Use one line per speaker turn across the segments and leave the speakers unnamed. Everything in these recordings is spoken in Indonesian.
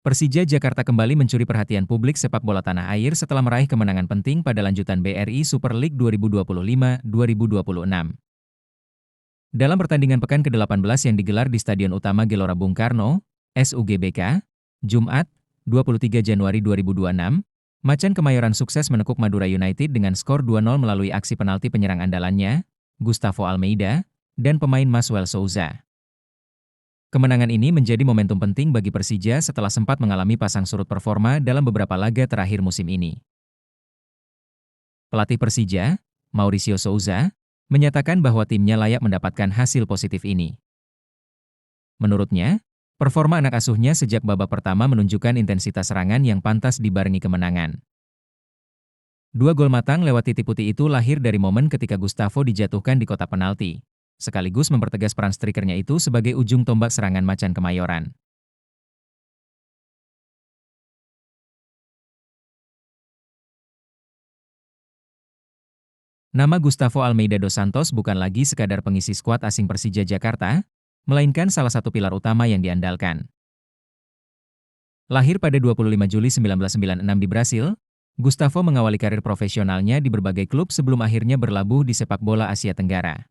Persija Jakarta kembali mencuri perhatian publik sepak bola tanah air setelah meraih kemenangan penting pada lanjutan BRI Super League 2025-2026. Dalam pertandingan pekan ke-18 yang digelar di Stadion Utama Gelora Bung Karno, SUGBK, Jumat, 23 Januari 2026, Macan Kemayoran sukses menekuk Madura United dengan skor 2-0 melalui aksi penalti penyerang andalannya, Gustavo Almeida, dan pemain Maswell Souza. Kemenangan ini menjadi momentum penting bagi Persija setelah sempat mengalami pasang surut performa dalam beberapa laga terakhir musim ini. Pelatih Persija, Mauricio Souza, menyatakan bahwa timnya layak mendapatkan hasil positif ini. Menurutnya, performa anak asuhnya sejak babak pertama menunjukkan intensitas serangan yang pantas dibarengi kemenangan. Dua gol matang lewat titik putih itu lahir dari momen ketika Gustavo dijatuhkan di kotak penalti, sekaligus mempertegas peran strikernya itu sebagai ujung tombak serangan Macan Kemayoran. Nama Gustavo Almeida dos Santos bukan lagi sekadar pengisi skuad asing Persija Jakarta, melainkan salah satu pilar utama yang diandalkan. Lahir pada 25 Juli 1996 di Brasil, Gustavo mengawali karir profesionalnya di berbagai klub sebelum akhirnya berlabuh di sepak bola Asia Tenggara.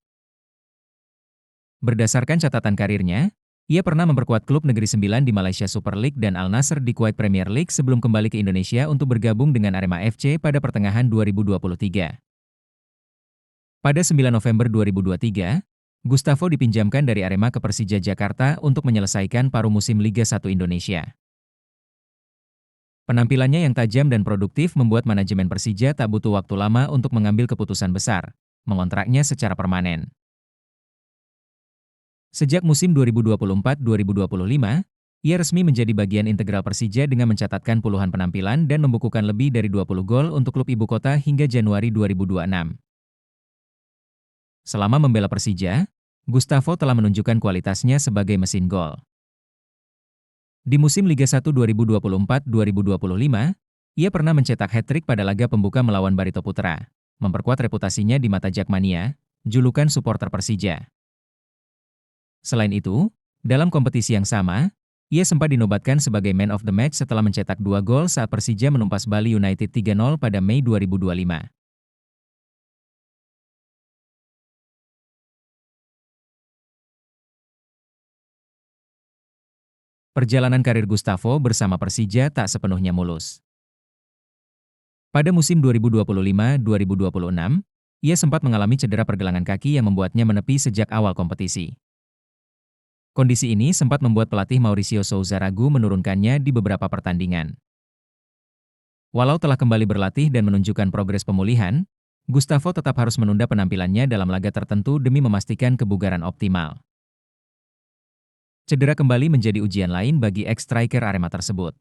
Berdasarkan catatan karirnya, ia pernah memperkuat klub Negeri Sembilan di Malaysia Super League dan Al Nassr di Kuwait Premier League sebelum kembali ke Indonesia untuk bergabung dengan Arema FC pada pertengahan 2023. Pada 9 November 2023, Gustavo dipinjamkan dari Arema ke Persija Jakarta untuk menyelesaikan paruh musim Liga 1 Indonesia. Penampilannya yang tajam dan produktif membuat manajemen Persija tak butuh waktu lama untuk mengambil keputusan besar, mengontraknya secara permanen. Sejak musim 2024-2025, ia resmi menjadi bagian integral Persija dengan mencatatkan puluhan penampilan dan membukukan lebih dari 20 gol untuk klub ibu kota hingga Januari 2026. Selama membela Persija, Gustavo telah menunjukkan kualitasnya sebagai mesin gol. Di musim Liga 1 2024-2025, ia pernah mencetak hat-trick pada laga pembuka melawan Barito Putra, memperkuat reputasinya di mata Jakmania, julukan supporter Persija. Selain itu, dalam kompetisi yang sama, ia sempat dinobatkan sebagai man of the match setelah mencetak 2 gol saat Persija menumpas Bali United 3-0 pada Mei 2025. Perjalanan karir Gustavo bersama Persija tak sepenuhnya mulus. Pada musim 2025-2026, ia sempat mengalami cedera pergelangan kaki yang membuatnya menepi sejak awal kompetisi. Kondisi ini sempat membuat pelatih Mauricio Souza ragu menurunkannya di beberapa pertandingan. Walau telah kembali berlatih dan menunjukkan progres pemulihan, Gustavo tetap harus menunda penampilannya dalam laga tertentu demi memastikan kebugaran optimal. Cedera kembali menjadi ujian lain bagi ex-striker Arema tersebut.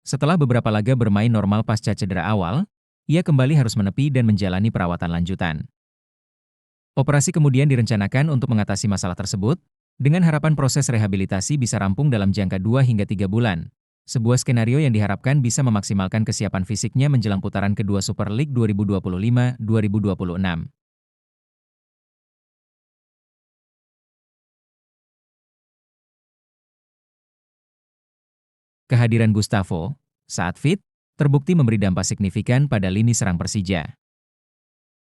Setelah beberapa laga bermain normal pasca cedera awal, ia kembali harus menepi dan menjalani perawatan lanjutan. Operasi kemudian direncanakan untuk mengatasi masalah tersebut, dengan harapan proses rehabilitasi bisa rampung dalam jangka 2 hingga 3 bulan. Sebuah skenario yang diharapkan bisa memaksimalkan kesiapan fisiknya menjelang putaran kedua Super League 2025-2026. Kehadiran Gustavo, saat fit, terbukti memberi dampak signifikan pada lini serang Persija.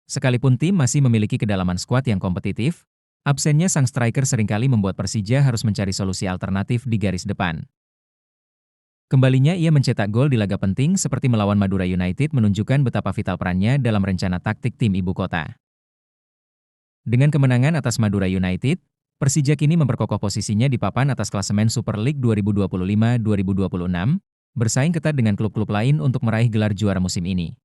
Sekalipun tim masih memiliki kedalaman skuad yang kompetitif, absennya sang striker seringkali membuat Persija harus mencari solusi alternatif di garis depan. Kembalinya ia mencetak gol di laga penting seperti melawan Madura United menunjukkan betapa vital perannya dalam rencana taktik tim ibu kota. Dengan kemenangan atas Madura United, Persija kini memperkokoh posisinya di papan atas klasemen Super League 2025-2026, bersaing ketat dengan klub-klub lain untuk meraih gelar juara musim ini.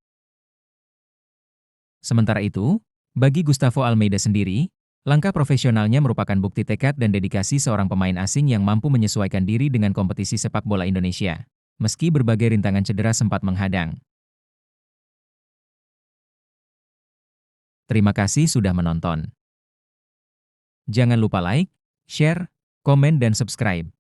Sementara itu, bagi Gustavo Almeida sendiri, langkah profesionalnya merupakan bukti tekad dan dedikasi seorang pemain asing yang mampu menyesuaikan diri dengan kompetisi sepak bola Indonesia, meski berbagai rintangan cedera sempat menghadang. Terima kasih sudah menonton. Jangan lupa like, share, komen dan subscribe.